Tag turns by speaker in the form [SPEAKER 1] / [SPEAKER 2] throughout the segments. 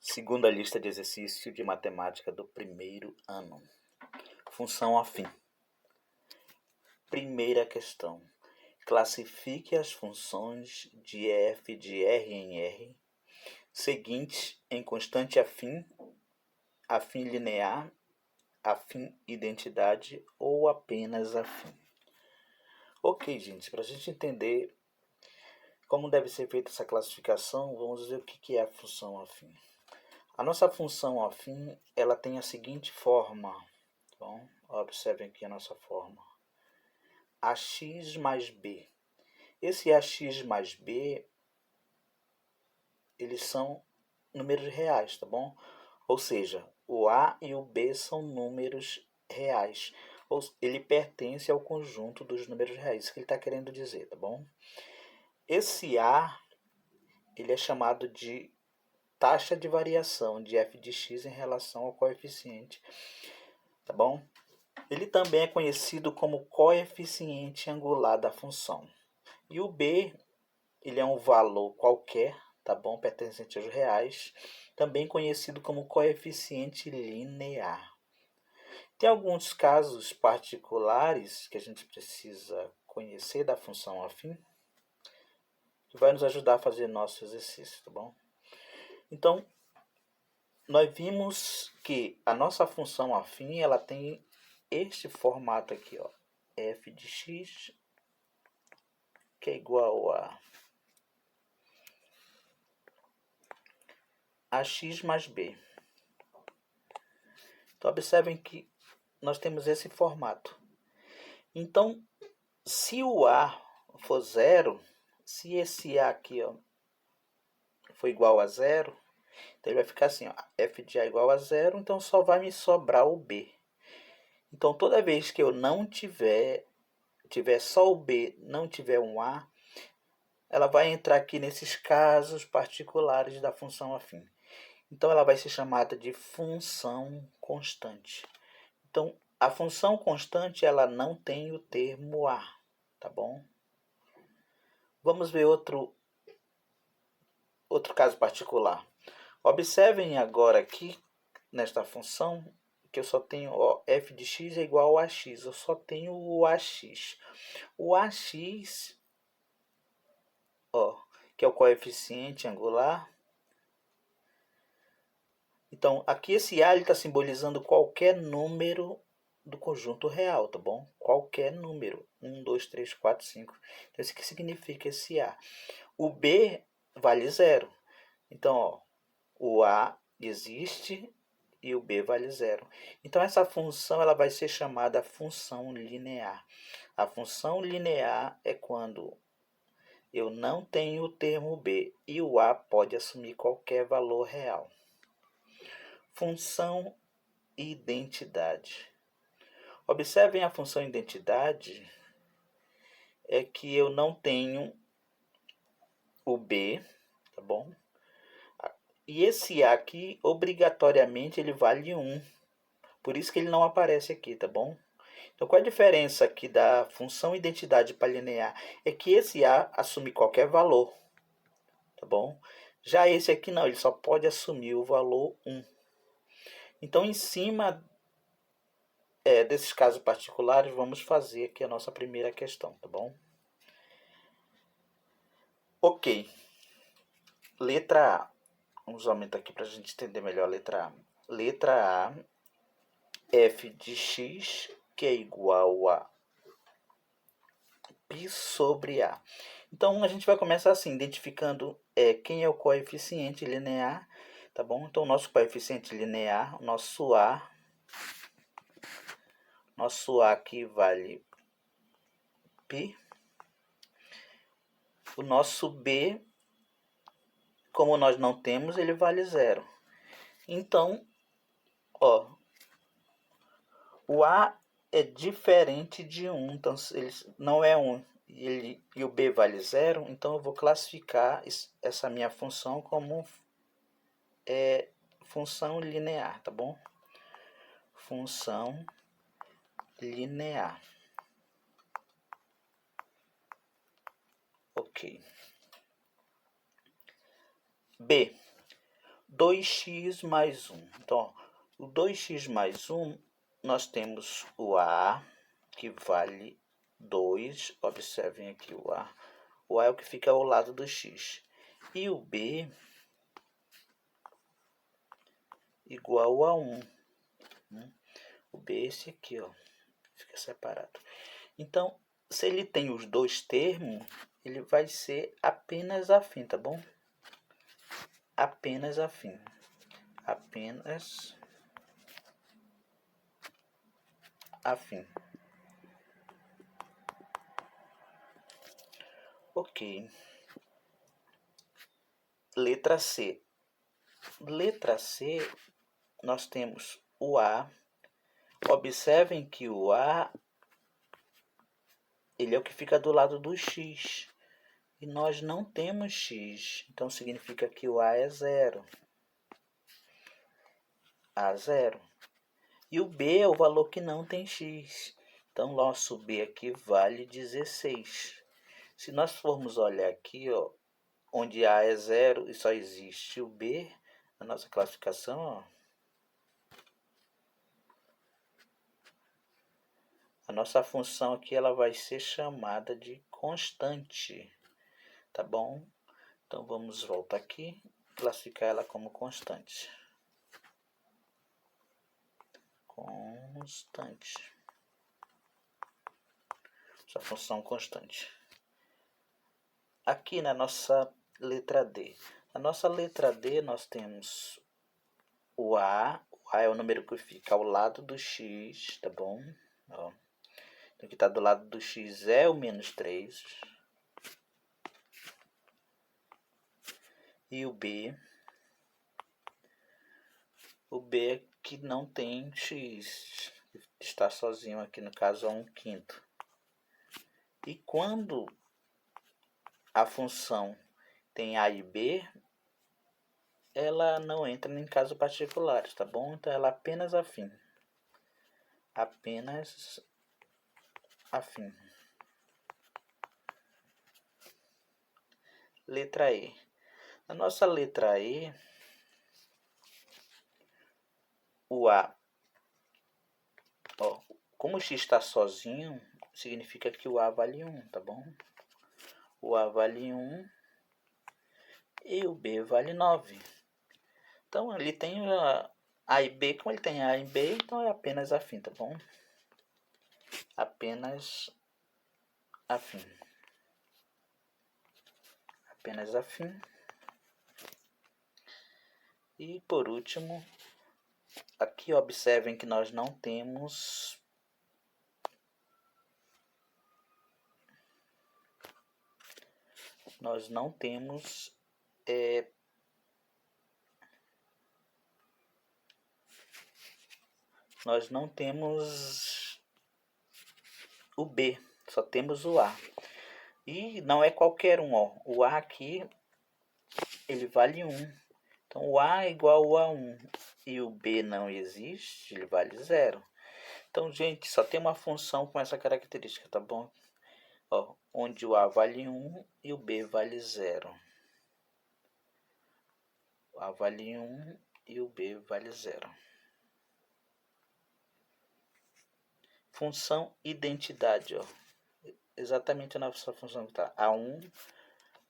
[SPEAKER 1] Segunda lista de exercício de matemática do primeiro ano. Função afim. Primeira questão. Classifique as funções de f de R em R seguintes em constante afim, afim linear, afim identidade ou apenas afim. Ok, gente, para a gente entender como deve ser feita essa classificação, vamos ver o que é a função afim. A nossa função afim, ela tem a seguinte forma. Bom, observem aqui a nossa forma. AX mais B. Esse AX mais B, eles são números reais, tá bom? Ou seja, o A e o B são números reais. Ele pertence ao conjunto dos números reais. Isso que ele está querendo dizer, tá bom? Esse A, ele é chamado de taxa de variação de f de x em relação ao coeficiente, tá bom? Ele também é conhecido como coeficiente angular da função. E o b, ele é um valor qualquer, tá bom? Pertencente aos reais, também conhecido como coeficiente linear. Tem alguns casos particulares que a gente precisa conhecer da função afim, que vai nos ajudar a fazer nosso exercício, tá bom? Então, nós vimos que a nossa função afim, ela tem este formato aqui, ó, f de x, que é igual a ax mais b. Então, observem que nós temos esse formato. Então, se o a for zero, se esse a aqui, ó, for igual a zero, então ele vai ficar assim, ó, f de a igual a zero, então só vai me sobrar o b. Então, toda vez que eu não tiver só o b, não tiver um a, ela vai entrar aqui nesses casos particulares da função afim. Então, ela vai ser chamada de função constante. Então, a função constante, ela não tem o termo a, tá bom? Vamos ver outro caso particular. Observem agora aqui, nesta função, que eu só tenho, ó, f de x é igual a x. Eu só tenho o ax. O ax, ó, que é o coeficiente angular. Então, aqui esse A está simbolizando qualquer número do conjunto real, tá bom? Qualquer número. 1, 2, 3, 4, 5. Então, isso que significa esse A. O B vale zero. Então, ó, o A existe e o B vale zero. Então, essa função ela vai ser chamada função linear. A função linear é quando eu não tenho o termo B e o A pode assumir qualquer valor real. Função identidade. Observem a função identidade, é que eu não tenho o B, tá bom? E esse A aqui, obrigatoriamente, ele vale 1. Por isso que ele não aparece aqui, tá bom? Então, qual a diferença aqui da função identidade para linear? É que esse A assume qualquer valor, tá bom? Já esse aqui não, ele só pode assumir o valor 1. Então, em cima desses casos particulares, vamos fazer aqui a nossa primeira questão, tá bom? Ok. Letra A. Vamos aumentar aqui para a gente entender melhor a letra A. Letra A, f de x, que é igual a π sobre A. Então, a gente vai começar assim, identificando quem é o coeficiente linear, tá bom? Então, o nosso coeficiente linear, nosso A aqui vale π. O nosso B, como nós não temos, ele vale zero. Então, ó, o A é diferente de 1, então ele não é 1 e o B vale zero, então eu vou classificar essa minha função como função linear, tá bom? Função linear. Ok. B. 2x mais 1. Então, ó, o 2x mais 1, nós temos o A, que vale 2. Observem aqui o A. O A é o que fica ao lado do x. E o B igual a 1. O B é esse aqui, ó. Fica separado. Então, se ele tem os dois termos, ele vai ser apenas afim, tá bom? Apenas afim. Apenas afim. Ok. Letra C. Letra C, nós temos o A. Observem que o A, ele é o que fica do lado do x. E nós não temos x. Então, significa que o A é 0. A 0. E o B é o valor que não tem x. Então, nosso B aqui vale 16. Se nós formos olhar aqui, ó, onde A é 0 e só existe o B, na nossa classificação, ó, a nossa função aqui ela vai ser chamada de constante, tá bom? Então, vamos voltar aqui, classificar ela como constante. Constante. Essa função constante. Aqui na nossa letra D. Na nossa letra D nós temos o A. O A é o número que fica ao lado do x, tá bom? Ó. Então, que está do lado do x é o menos 3. E o B. O B é que não tem x. Está sozinho aqui, no caso, é 1/5. E quando a função tem A e B, ela não entra em casos particulares, tá bom? Então, ela é apenas afim. Apenas afim. Letra E. Na nossa letra E, o A, ó, como o x está sozinho, significa que o A vale 1, tá bom? O A vale 1 e o B vale 9. Então, ele tem A e B, como ele tem A e B, então é apenas afim, tá bom? Apenas afim. Apenas afim. E por último, aqui observem que nós não temos o B, só temos o A. E não é qualquer um, ó. O A aqui, ele vale 1. Então, o A é igual a 1 e o B não existe, ele vale 0. Então, gente, só tem uma função com essa característica, tá bom? Ó, onde o A vale 1 e o B vale 0. O A vale 1 e o B vale 0. Função identidade, ó. Exatamente a nossa função que está A1,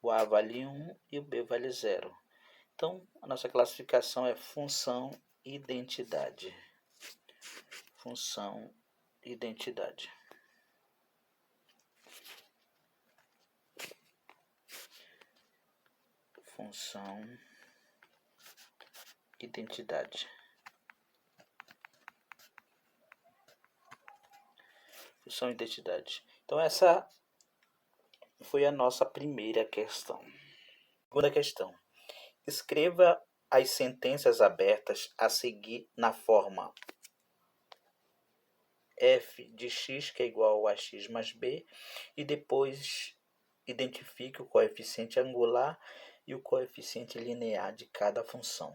[SPEAKER 1] o A vale 1 e o B vale 0. Então, a nossa classificação é função identidade. Função identidade. Função identidade. Função identidade. Então, essa foi a nossa primeira questão. Segunda questão. Escreva as sentenças abertas a seguir na forma f de x, que é igual a x mais b, e depois identifique o coeficiente angular e o coeficiente linear de cada função.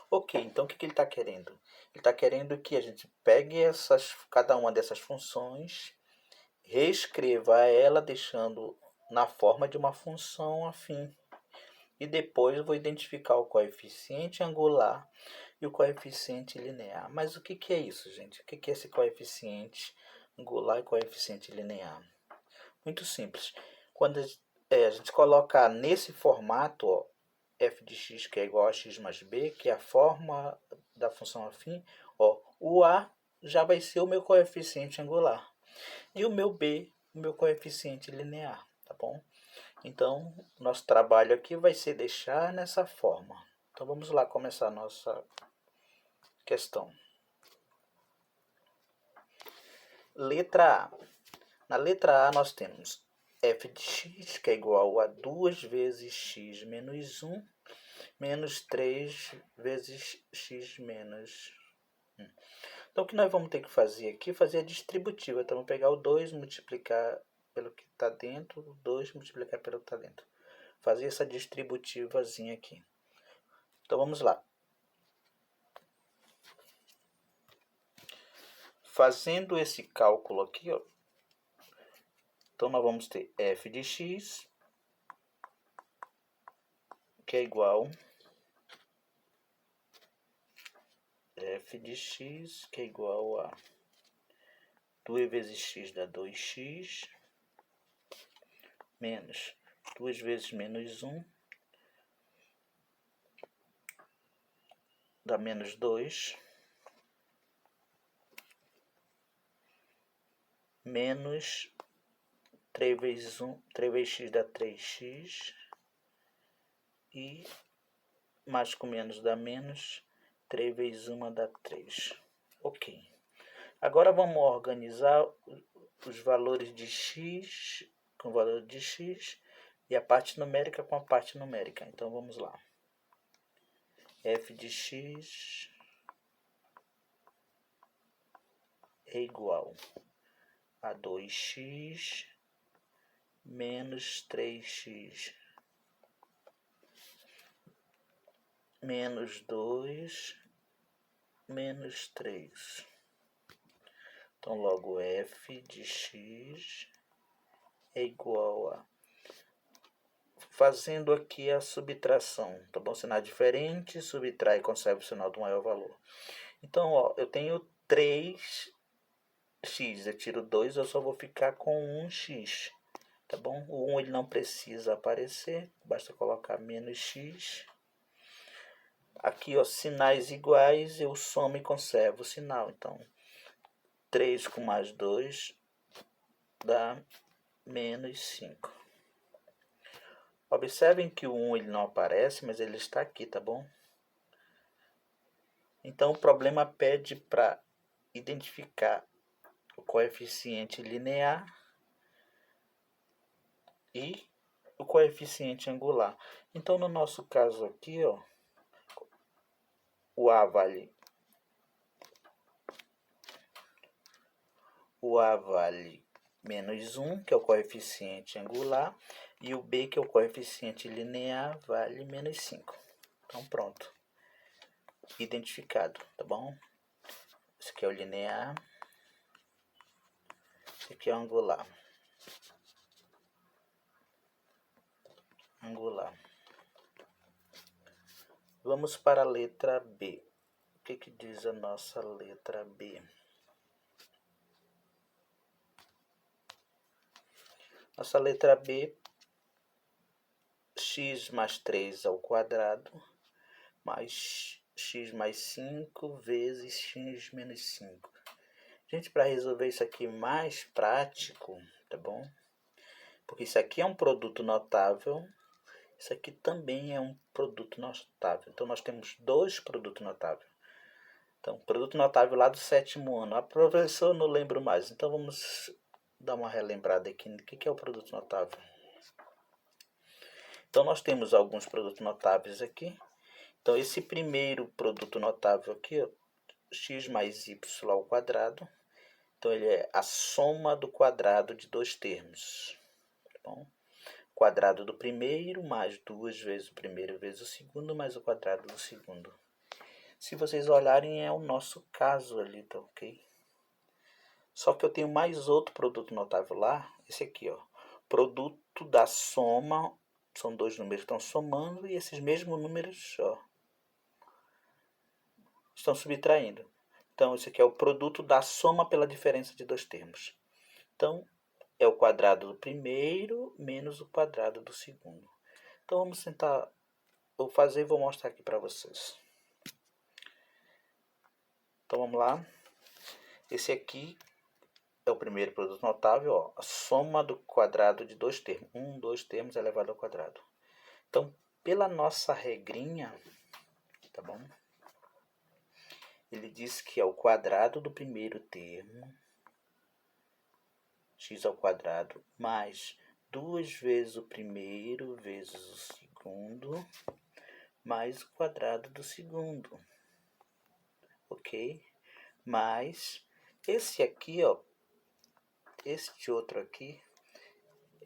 [SPEAKER 1] Ok, então o que ele está querendo? Ele está querendo que a gente pegue cada uma dessas funções, reescreva ela deixando na forma de uma função afim. E depois eu vou identificar o coeficiente angular e o coeficiente linear. Mas o que é isso, gente? O que é esse coeficiente angular e coeficiente linear? Muito simples. Quando a gente colocar nesse formato, ó, f de x que é igual a x mais b, que é a forma da função afim, ó, o a já vai ser o meu coeficiente angular. E o meu b, o meu coeficiente linear, tá bom? Então, nosso trabalho aqui vai ser deixar nessa forma. Então, vamos lá começar a nossa questão. Letra A. Na letra A, nós temos f de x, que é igual a 2 vezes x menos 1, menos 3 vezes x menos 1. Então, o que nós vamos ter que fazer aqui? Fazer a distributiva. Então, vamos pegar o 2, multiplicar pelo que está dentro, o 2 multiplicar pelo que está dentro. Fazer essa distributivazinha aqui. Então, vamos lá. Fazendo esse cálculo aqui, ó, então nós vamos ter f de x, que é igual f de x, que é igual a 2 vezes x dá 2x, menos 2 vezes menos 1, dá menos 2, menos 3 vezes 1, 3 vezes x dá 3x, e mais com menos dá menos, 3 vezes 1 dá 3. Ok. Agora vamos organizar os valores de x com o valor de x e a parte numérica com a parte numérica. Então vamos lá. F de x é igual a 2x menos 3x menos 2 menos 3. Então, logo f de x é igual a... Fazendo aqui a subtração, tá bom? Sinal diferente, subtrai e conserva o sinal do maior valor. Então, ó, eu tenho 3x, eu tiro 2, eu só vou ficar com 1x, tá bom? O 1 ele não precisa aparecer, basta colocar menos x. Aqui, ó, sinais iguais, eu somo e conservo o sinal. Então, 3 com mais 2 dá menos 5. Observem que o 1 ele não aparece, mas ele está aqui, tá bom? Então, o problema pede para identificar o coeficiente linear e o coeficiente angular. Então, no nosso caso aqui, ó, o A vale menos 1, que é o coeficiente angular, e o B, que é o coeficiente linear, vale menos 5. Então, pronto. Identificado, tá bom? Esse aqui é o linear, esse aqui é o angular. Vamos para a letra B. O que diz a nossa letra B? Nossa letra B, x mais 3 ao quadrado, mais x mais 5 vezes x menos 5. Gente, para resolver isso aqui mais prático, tá bom? Porque isso aqui é um produto notável, isso aqui também é um produto notável. Então, nós temos dois produtos notáveis. Então, produto notável lá do 7º ano. A professora não lembro mais, então vamos dar uma relembrada aqui no que é o produto notável. Então, nós temos alguns produtos notáveis aqui. Então, esse primeiro produto notável aqui, ó, x mais y ao quadrado. Então, ele é a soma do quadrado de dois termos. Tá bom? Quadrado do primeiro mais 2 vezes o primeiro vezes o segundo mais o quadrado do segundo. Se vocês olharem, é o nosso caso ali, tá ok? Só que eu tenho mais outro produto notável lá, esse aqui, ó. Produto da soma são dois números que estão somando e esses mesmos números, ó, estão subtraindo. Então, esse aqui é o produto da soma pela diferença de dois termos. Então, é o quadrado do primeiro menos o quadrado do segundo. Então, vamos tentar, vou fazer e vou mostrar aqui para vocês. Então, vamos lá. Esse aqui é o primeiro produto notável, ó, a soma do quadrado de dois termos. 2 termos elevado ao quadrado. Então, pela nossa regrinha, tá bom? Ele diz que é o quadrado do primeiro termo, x ao quadrado, mais 2 vezes o primeiro vezes o segundo, mais o quadrado do segundo. Ok? Mais esse aqui, ó, este outro aqui,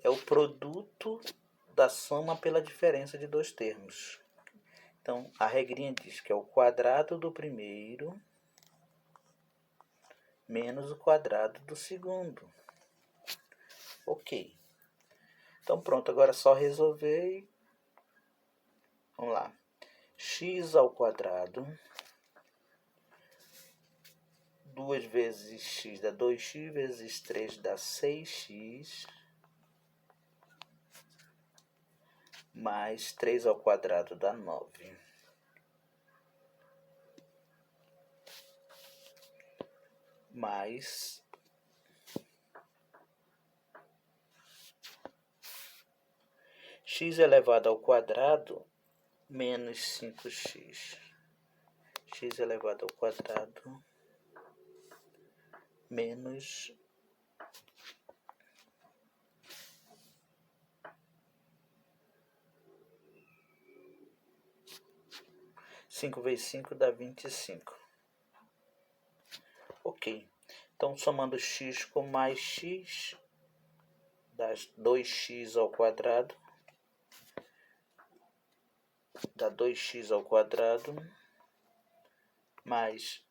[SPEAKER 1] é o produto da soma pela diferença de dois termos. Então, a regrinha diz que é o quadrado do primeiro menos o quadrado do segundo. Ok. Então, pronto. Agora é só resolver. Vamos lá. X ao quadrado. 2 vezes x dá 2x, vezes 3 dá 6x. Mais 3 ao quadrado dá 9. Mais x elevado ao quadrado menos 5x. X elevado ao quadrado menos 5 vezes 5 dá 25. Ok. Então, somando x com mais x, dá 2x ao quadrado. Dá 2x ao quadrado mais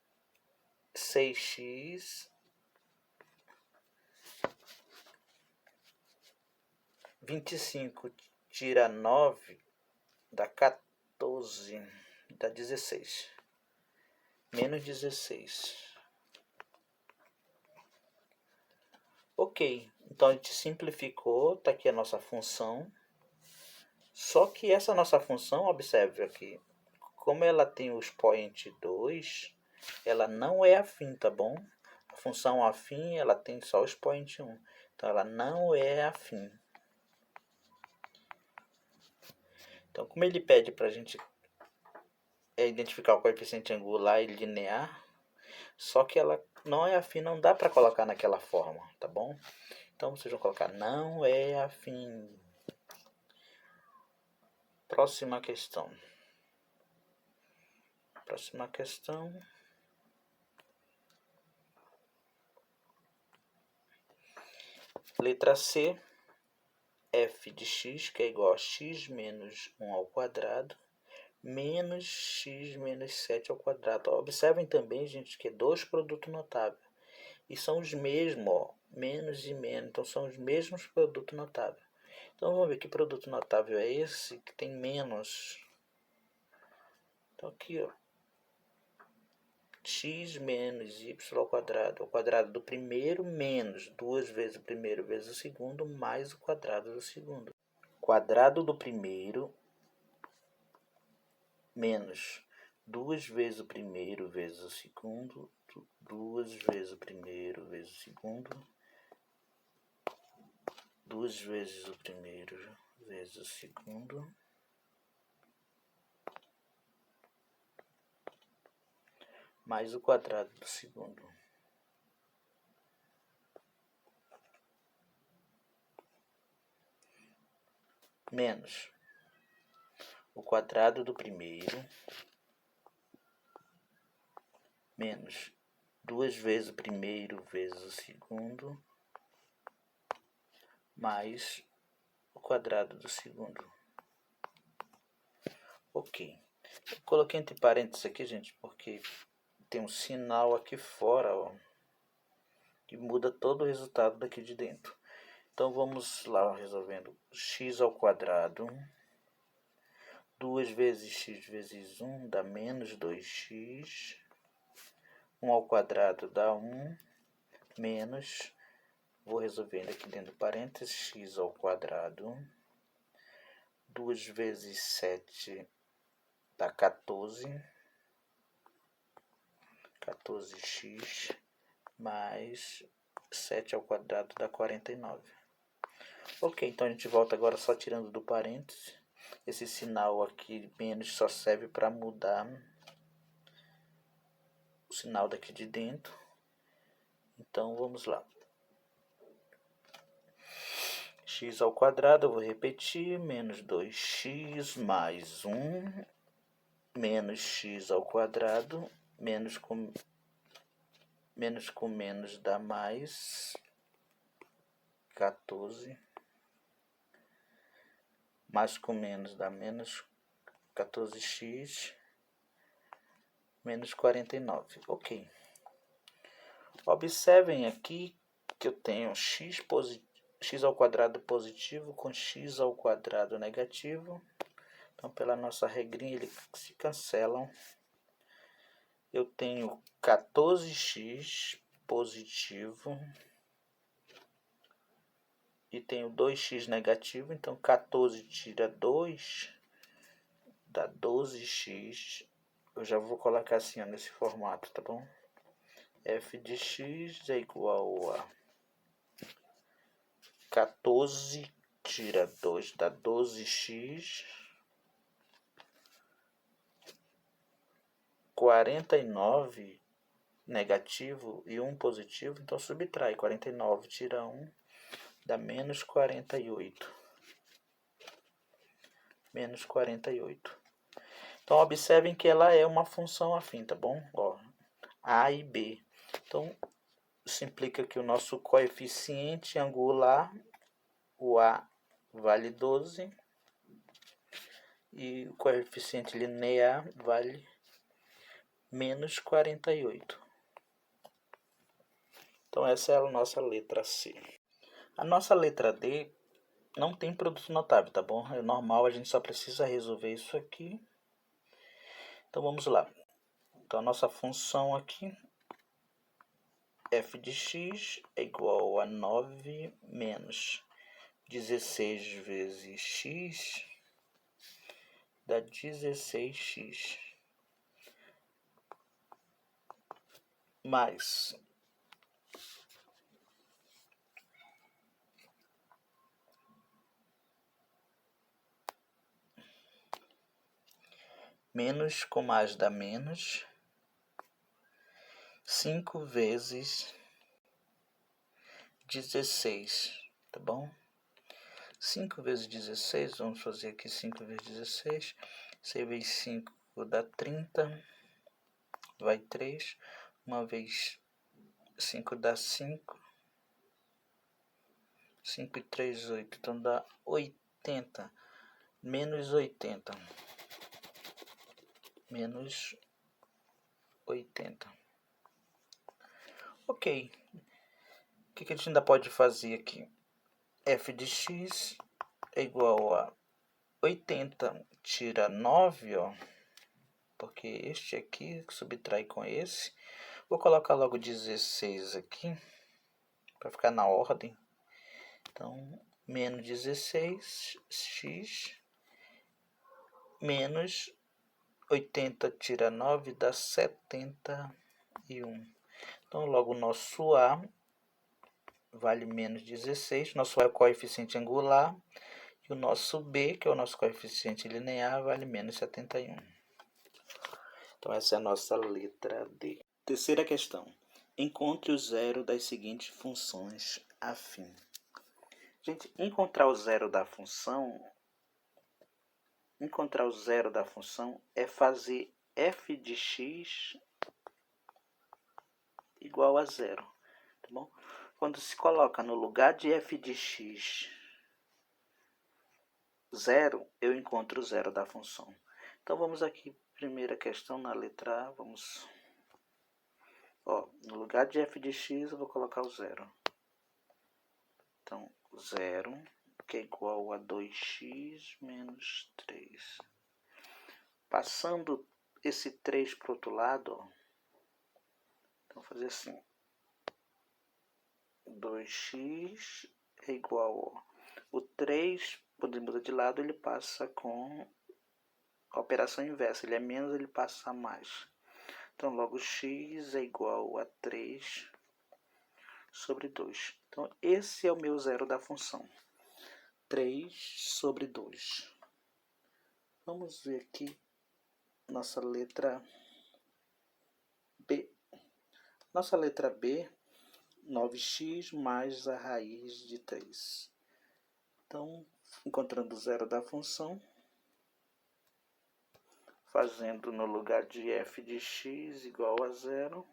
[SPEAKER 1] 6x 25 tira 9 dá 14, dá 16. Menos 16. Ok, então a gente simplificou, está aqui a nossa função. Só que essa nossa função, observe aqui, como ela tem o expoente 2, ela não é afim, tá bom? A função afim, ela tem só o expoente 1. Então, ela não é afim. Então, como ele pede para a gente identificar o coeficiente angular e linear, só que ela não é afim, não dá para colocar naquela forma, tá bom? Então, vocês vão colocar não é afim. Próxima questão. Próxima questão. Letra C. F de x, que é igual a x menos 1 ao quadrado, menos x menos 7 ao quadrado. Observem também, gente, que é dois produtos notáveis. E são os mesmos, ó, menos e menos. Então, são os mesmos produtos notáveis. Então, vamos ver que produto notável é esse que tem menos. Então, aqui, ó, x menos y ao quadrado do primeiro menos 2 vezes o primeiro vezes o segundo, mais o quadrado do segundo. Quadrado do primeiro menos 2 vezes o primeiro vezes o segundo, 2 vezes o primeiro vezes o segundo, 2 vezes o primeiro vezes o segundo, mais o quadrado do segundo. Menos o quadrado do primeiro menos 2 vezes o primeiro vezes o segundo, mais o quadrado do segundo. Ok. Eu coloquei entre parênteses aqui, gente, porque tem um sinal aqui fora, ó, que muda todo o resultado daqui de dentro. Então vamos lá resolvendo. X ao quadrado. 2 vezes x vezes 1 dá menos 2x. 1 ao quadrado dá 1. Menos, vou resolvendo aqui dentro do parênteses, x ao quadrado. 2 vezes 7 dá 14. 14x mais 7 ao quadrado dá 49. Ok, então a gente volta agora só tirando do parênteses. Esse sinal aqui, menos, só serve para mudar o sinal daqui de dentro. Então vamos lá. X ao quadrado, eu vou repetir, menos 2x mais 1, menos x ao quadrado, menos com menos dá mais 14, mais com menos dá menos 14x, menos 49. Ok. Observem aqui que eu tenho x ao quadrado positivo com x ao quadrado negativo. Então, pela nossa regrinha, eles se cancelam. Eu tenho 14x positivo e tenho 2x negativo. Então, 14 tira 2 dá 12x. Eu já vou colocar assim, ó, nesse formato, tá bom? F de x é igual a 14 tira 2 dá 12x. 49 negativo e 1 positivo, então subtrai. 49 tira 1 dá menos 48. Menos 48. Então observem que ela é uma função afim, tá bom? Ó, A e B. Então isso implica que o nosso coeficiente angular, o A, vale 12 e o coeficiente linear vale menos 48. Então essa é a nossa letra C. A nossa letra D não tem produto notável, tá bom? É normal, a gente só precisa resolver isso aqui. Então vamos lá. Então a nossa função aqui, f de x é igual a 9 menos 16 vezes x dá 16x. Mais menos com mais dá menos 5 vezes 16, tá bom? 5 vezes 16, vamos fazer aqui 5 vezes 16, 6 vezes 5 dá 30, vai 3, 1 vez 5 dá 5, 5 e 3, 8, então dá 80, menos 80, menos 80. Ok, o que a gente ainda pode fazer aqui? F de x é igual a 80, tira 9, ó, porque este aqui subtrai com esse. Vou colocar logo 16 aqui, para ficar na ordem. Então, menos 16x, menos 80 tira 9, dá 71. Então, logo o nosso A vale menos 16, nosso A é o coeficiente angular, e o nosso B, que é o nosso coeficiente linear, vale menos 71. Então, essa é a nossa letra D. Terceira questão. Encontre o zero das seguintes funções afim. Gente, encontrar o zero da função é fazer f de x igual a zero, tá bom? Quando se coloca no lugar de f de x 0, eu encontro o zero da função. Então vamos aqui, primeira questão na letra A, vamos... Ó, no lugar de f de x eu vou colocar o zero. Então, 0, que é igual a 2x menos 3. Passando esse 3 para o outro lado, ó, então fazer assim, 2x é igual, ó, o 3, quando muda de lado, ele passa com a operação inversa, ele é menos, ele passa a mais. Então, logo, x é igual a 3 sobre 2. Então, esse é o meu zero da função. 3 sobre 2. Vamos ver aqui nossa letra B. Nossa letra B, 9x mais a raiz de 3. Então, encontrando o zero da função, fazendo no lugar de f de x igual a 0,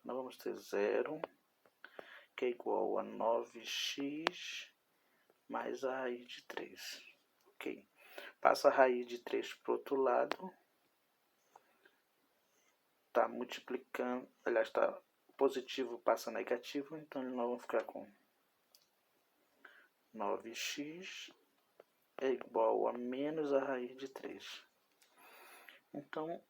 [SPEAKER 1] nós vamos ter 0, que é igual a 9x mais a raiz de 3. Ok. Passa a raiz de 3 para o outro lado. Está multiplicando, aliás, está positivo, passa negativo, então nós vamos ficar com 9x é igual a menos a raiz de 3. Então,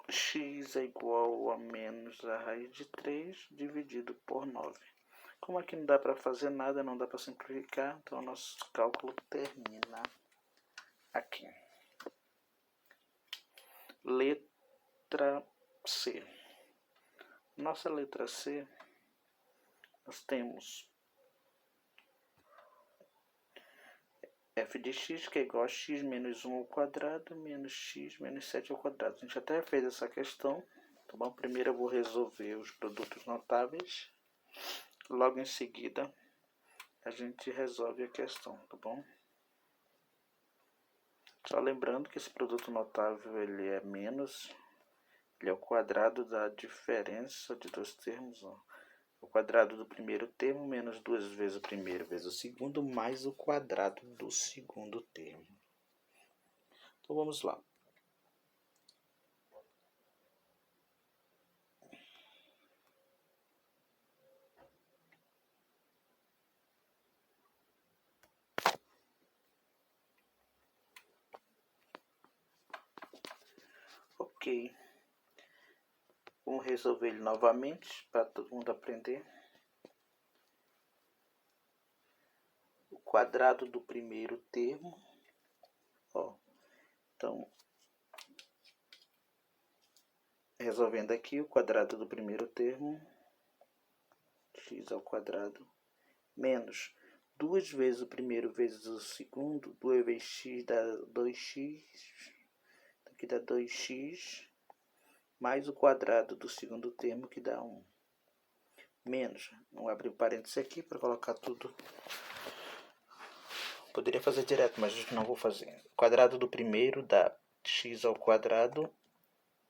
[SPEAKER 1] x é igual a menos a raiz de 3 dividido por 9. Como aqui não dá para fazer nada, não dá para simplificar, então o nosso cálculo termina aqui. Letra C. Nossa letra C, nós temos f de x, que é igual a x menos 1 ao quadrado, menos x menos 7 ao quadrado. A gente até fez essa questão, tá bom? Primeiro eu vou resolver os produtos notáveis, logo em seguida a gente resolve a questão, tá bom? Só lembrando que esse produto notável ele é menos, ele é o quadrado da diferença de dois termos, ó. O quadrado do primeiro termo menos 2 vezes o primeiro vezes o segundo, mais o quadrado do segundo termo. Então vamos lá. Ok. Vamos resolver ele novamente para todo mundo aprender. O quadrado do primeiro termo. Ó, então, resolvendo aqui o quadrado do primeiro termo, x ao quadrado, menos 2 vezes o primeiro vezes o segundo, 2 vezes x dá 2x, aqui dá 2x, mais o quadrado do segundo termo, que dá 1. Menos, vamos abrir parênteses aqui para colocar tudo. Poderia fazer direto, mas não vou fazer. O quadrado do primeiro dá x ao quadrado,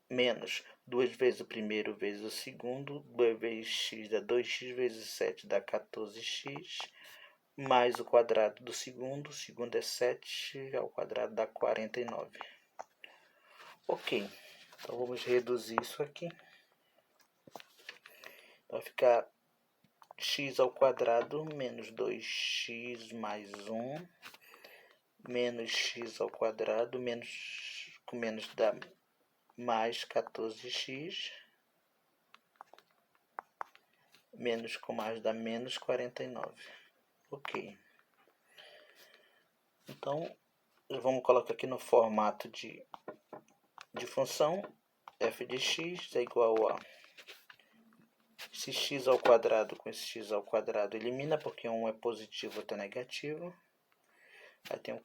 [SPEAKER 1] menos 2 vezes o primeiro vezes o segundo, 2 vezes x dá 2x vezes 7 dá 14x, mais o quadrado do segundo é 7 ao quadrado dá 49. Ok, então vamos reduzir isso aqui. Então vai ficar x ao quadrado menos 2x mais 1, menos x ao quadrado, menos com menos dá mais 14x, menos com mais dá menos 49. Ok. Então, vamos colocar aqui no formato de função, f de x é igual a esse x ao quadrado com esse x ao quadrado elimina, porque um é positivo, outro é negativo. Aí tem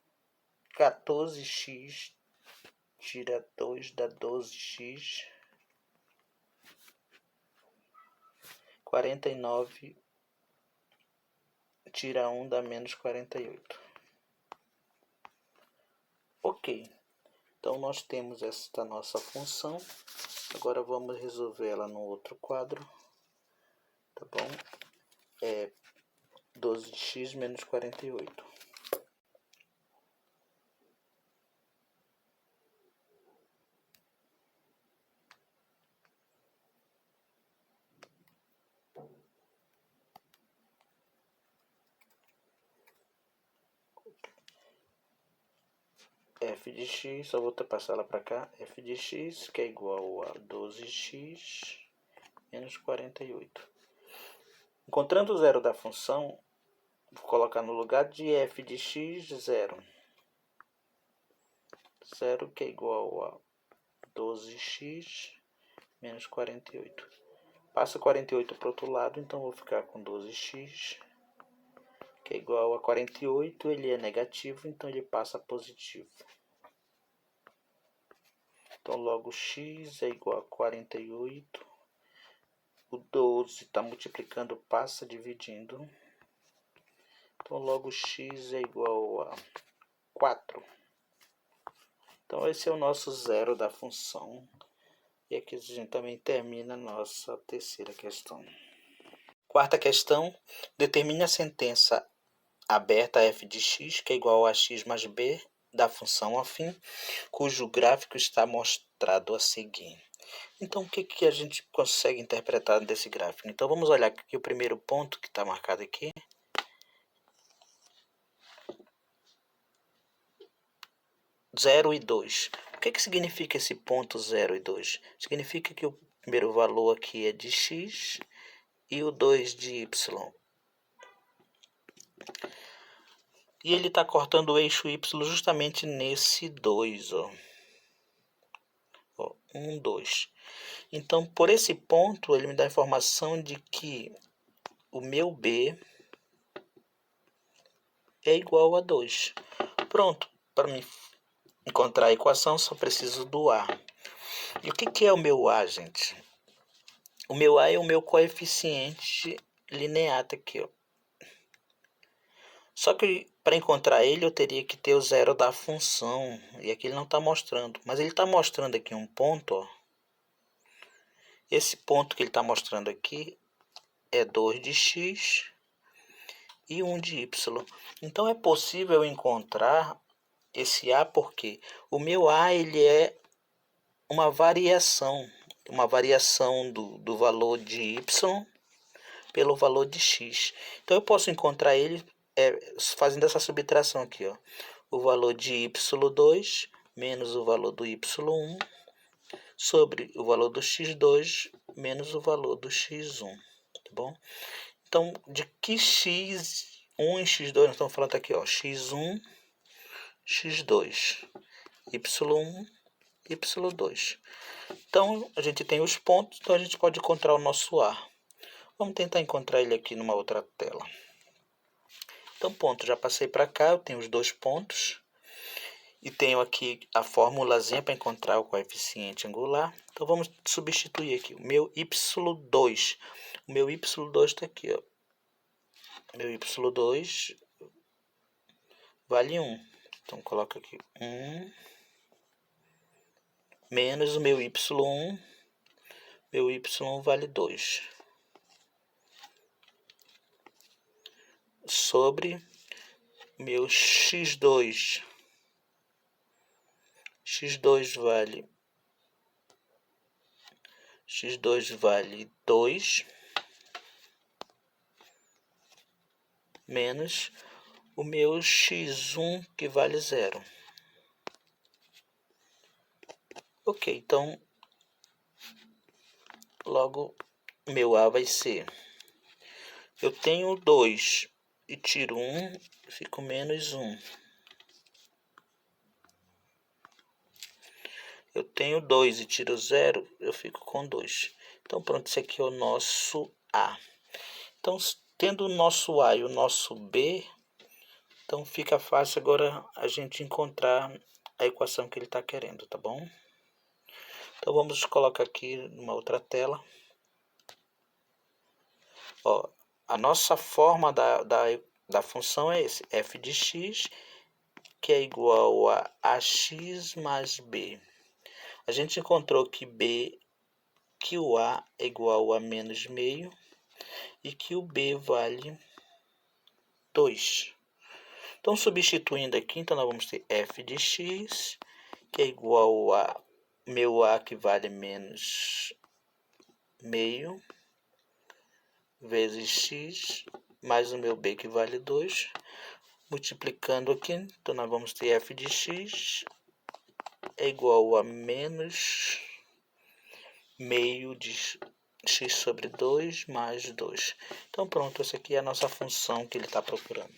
[SPEAKER 1] 14x, tira 2, dá 12x. 49, tira 1, dá menos 48. Ok, então nós temos esta nossa função. Agora vamos resolver ela no outro quadro, tá bom? É 12x menos 48. f de x, só vou passar ela para cá, f de x, que é igual a 12x menos 48. Encontrando o zero da função, vou colocar no lugar de f de x, 0. 0 que é igual a 12x menos 48. Passa 48 para o outro lado, então vou ficar com 12x, que é igual a 48. Ele é negativo, então ele passa a positivo. Então logo x é igual a 48. O 12 está multiplicando, passa dividindo. Então logo x é igual a 4. Então esse é o nosso zero da função. E aqui a gente também termina a nossa terceira questão. Quarta questão, determine a sentença aberta f de x, que é igual a x mais b, da função afim, cujo gráfico está mostrado a seguir. Então, o que a gente consegue interpretar desse gráfico? Então, vamos olhar aqui o primeiro ponto que está marcado aqui. 0 e 2. O que significa esse ponto 0 e 2? Significa que o primeiro valor aqui é de x e o 2 de y. E ele está cortando o eixo y justamente nesse 2, ó. 1, 2. Então, por esse ponto, ele me dá a informação de que o meu b é igual a 2. Pronto, para mim encontrar a equação, só preciso do a. E o que é o meu a, gente? O meu a é o meu coeficiente linear aqui, ó. Só que para encontrar ele, eu teria que ter o zero da função. E aqui ele não está mostrando. Mas ele está mostrando aqui um ponto, ó. Esse ponto que ele está mostrando aqui é 2 de x e 1 de y. Então é possível encontrar esse a porque o meu a ele é uma variação do valor de y pelo valor de x. Então eu posso encontrar ele fazendo essa subtração aqui, ó. O valor de y2 menos o valor do y1 sobre o valor do x2 menos o valor do x1, tá bom? Então, de que x1 e x2 nós estamos falando aqui, ó, x1, x2, y1, y2. Então, a gente tem os pontos, então a gente pode encontrar o nosso a. Vamos tentar encontrar ele aqui numa outra tela. Então, ponto, já passei para cá, eu tenho os dois pontos. E tenho aqui a formulazinha para encontrar o coeficiente angular. Então, vamos substituir aqui o meu y2. O meu y2 está aqui, ó. Meu y2 vale 1. Então, coloco aqui 1 menos o meu y1. Meu y1 vale 2. Sobre meu x2. x2 vale 2 menos o meu x1 que vale 0. Ok, então logo meu a vai ser, eu tenho 2 e tiro 1, fico menos 1. Eu tenho 2 e tiro 0, eu fico com 2. Então pronto, esse aqui é o nosso a. Então, tendo o nosso a e o nosso b, então fica fácil agora a gente encontrar a equação que ele está querendo, tá bom? Então vamos colocar aqui numa outra tela. Ó, a nossa forma da função é esse, f de x, que é igual a ax mais b. A gente encontrou que o a é igual a menos meio e que o b vale 2. Então, substituindo aqui, então nós vamos ter f de x, que é igual a meu a que vale menos meio, vezes x, mais o meu b que vale 2. Multiplicando aqui, então nós vamos ter f de x é igual a menos meio de x sobre 2 mais 2. Então pronto, essa aqui é a nossa função que ele está procurando.